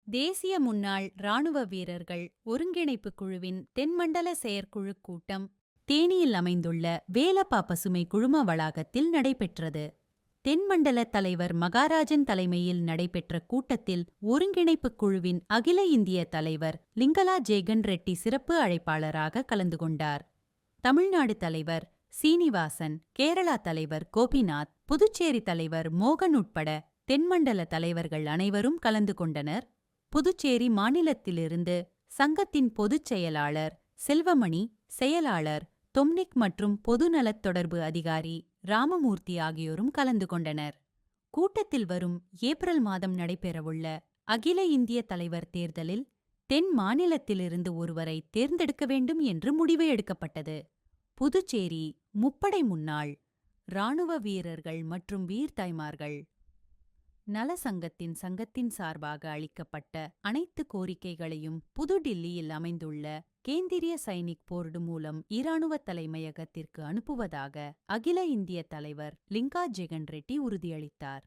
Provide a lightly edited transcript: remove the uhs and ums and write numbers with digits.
தேசிய முன்னாள் இராணுவ வீரர்கள் ஒருங்கிணைப்பு குழுவின் தென்மண்டல செயற்குழு கூட்டம் தேனியில் அமைந்துள்ள வேலப்பா பசுமை குழும வளாகத்தில் நடைபெற்றது. தென்மண்டல தலைவர் மகாராஜன் தலைமையில் நடைபெற்ற கூட்டத்தில் ஒருங்கிணைப்பு குழுவின் அகில இந்திய தலைவர் லிங்கலா ஜேகன் ரெட்டி சிறப்பு அழைப்பாளராக கலந்து கொண்டார். தமிழ்நாடு தலைவர் சீனிவாசன், கேரளா தலைவர் கோபிநாத், புதுச்சேரி தலைவர் மோகன் உட்பட தென்மண்டல தலைவர்கள் அனைவரும் கலந்து கொண்டனர். புதுச்சேரி மாநிலத்திலிருந்து சங்கத்தின் பொதுச் செயலாளர் செல்வமணி, செயலாளர் தொம்னிக் மற்றும் பொதுநலத் தொடர்பு அதிகாரி ராமமூர்த்தி ஆகியோரும் கலந்து கொண்டனர். கூட்டத்தில் வரும் ஏப்ரல் மாதம் நடைபெறவுள்ள அகில இந்திய தலைவர் தேர்தலில் தென் மாநிலத்திலிருந்து ஒருவரை தேர்ந்தெடுக்க வேண்டும் என்று முடிவு எடுக்கப்பட்டது. புதுச்சேரி முப்படை முன்னாள் இராணுவ வீரர்கள் மற்றும் வீர்தாய்மார்கள் நல சங்கத்தின் சார்பாக அளிக்கப்பட்ட அனைத்து கோரிக்கைகளையும் புதுடில்லியில் அமைந்துள்ள கேந்திரிய சைனிக் போர்டு மூலம் இராணுவ தலைமையகத்திற்கு அனுப்புவதாக அகில இந்திய தலைவர் லிங்கா ஜெகன் ரெட்டி உறுதியளித்தார்.